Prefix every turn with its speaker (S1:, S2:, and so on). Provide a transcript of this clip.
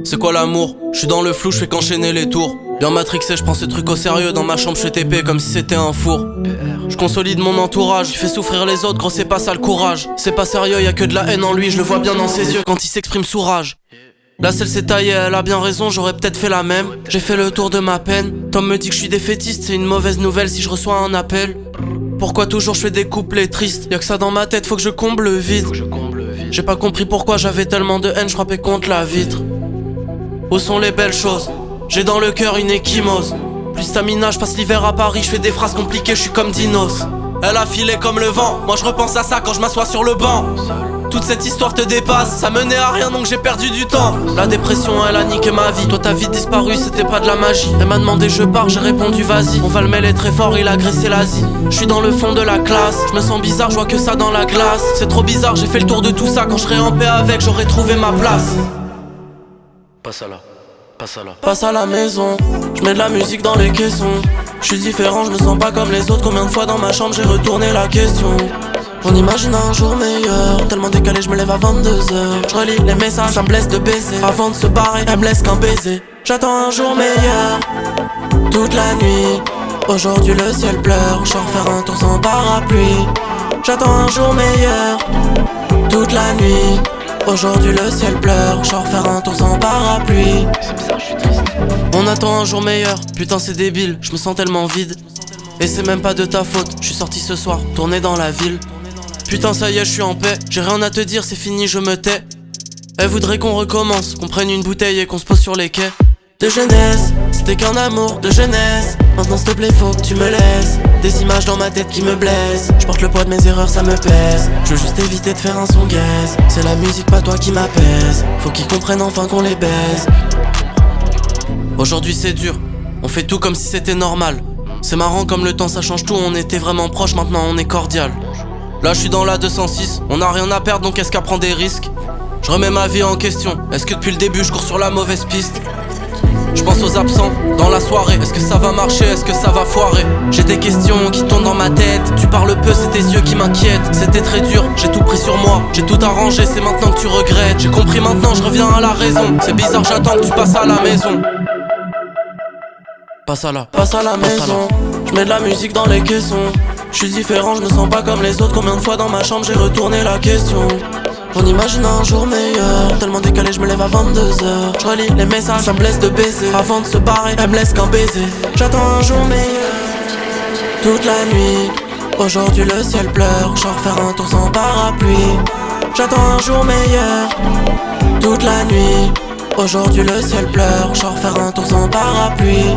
S1: C'est quoi l'amour? Je suis dans le flou, je fais qu'enchaîner les tours. Bien matrixé, je prends ce truc au sérieux. Dans ma chambre, je fais TP comme si c'était un four. Je consolide mon entourage, je fais souffrir les autres, gros c'est pas ça le courage. C'est pas sérieux, y'a que de la haine en lui, je le vois bien dans ses yeux quand il s'exprime sous rage. La selle s'est taillée, elle a bien raison, j'aurais peut-être fait la même. J'ai fait le tour de ma peine. Tom me dit que je suis défaitiste, c'est une mauvaise nouvelle si je reçois un appel. Pourquoi toujours je fais des couplets tristes? Y'a que ça dans ma tête, faut que je comble le vide. J'ai pas compris pourquoi j'avais tellement de haine, je frappais contre la vitre. Où sont les belles choses? J'ai dans le cœur une échymose. Plus stamina, je passe l'hiver à Paris, je fais des phrases compliquées, je suis comme Dinos. Elle a filé comme le vent, moi je repense à ça quand je m'assois sur le banc. Toute cette histoire te dépasse, ça menait à rien donc j'ai perdu du temps. La dépression elle a niqué ma vie, toi ta vie disparue c'était pas de la magie. Elle m'a demandé je pars, j'ai répondu vas-y. On va le mêler très fort, il a agressé l'Asie. Je suis dans le fond de la classe, je me sens bizarre, je vois que ça dans la glace. C'est trop bizarre, j'ai fait le tour de tout ça, quand je serai en paix avec j'aurais trouvé ma place.
S2: Passe à là, passe à là.
S1: Passe à la maison, je mets de la musique dans les caissons. Je suis différent, je me sens pas comme les autres. Combien de fois dans ma chambre j'ai retourné la question. On imagine un jour meilleur, tellement décalé je me lève à 22h. Je relis les messages, ça me blesse de baiser. Avant de se barrer, elle me laisse qu'un baiser. J'attends un jour meilleur, toute la nuit. Aujourd'hui le ciel pleure, je sors faire un tour sans parapluie. J'attends un jour meilleur, toute la nuit. Aujourd'hui le ciel pleure, je sors faire un tour sans parapluie.
S2: C'est bizarre, je suis triste.
S1: On attend un jour meilleur, putain c'est débile, je me sens tellement vide. Et c'est même pas de ta faute, je suis sorti ce soir, tourné dans la ville. Putain ça y est je suis en paix, j'ai rien à te dire, c'est fini je me tais. Elle voudrait qu'on recommence, qu'on prenne une bouteille et qu'on se pose sur les quais. De jeunesse, c'était qu'un amour de jeunesse. Maintenant s'il te plaît faut que tu me laisses. Des images dans ma tête qui me blessent. Je porte le poids de mes erreurs, ça me pèse. Je veux juste éviter de faire un son gaze. C'est la musique pas toi qui m'apaise. Faut qu'ils comprennent enfin qu'on les baise. Aujourd'hui c'est dur, on fait tout comme si c'était normal. C'est marrant comme le temps ça change tout. On était vraiment proches, maintenant on est cordial. Là je suis dans la 206, on a rien à perdre donc est-ce qu'à prendre des risques? Je remets ma vie en question, est-ce que depuis le début je cours sur la mauvaise piste? Je pense aux absents, dans la soirée, est-ce que ça va marcher, est-ce que ça va foirer? J'ai des questions qui tournent dans ma tête, tu parles peu, c'est tes yeux qui m'inquiètent. C'était très dur, j'ai tout pris sur moi, j'ai tout arrangé, c'est maintenant que tu regrettes. J'ai compris maintenant, je reviens à la raison. C'est bizarre, j'attends que tu passes à la maison. Passe à la maison, je mets de la musique dans les caissons. Je suis différent, je me sens pas comme les autres. Combien de fois dans ma chambre j'ai retourné la question. On imagine un jour meilleur, tellement décalé je me lève à 22h. Je relis les messages, ça me blesse de baiser. Avant de se barrer, elle me laisse qu'un baiser. J'attends un jour meilleur, toute la nuit. Aujourd'hui le ciel pleure, je sors faire un tour sans parapluie. J'attends un jour meilleur, toute la nuit. Aujourd'hui le ciel pleure, je sors faire un tour sans parapluie.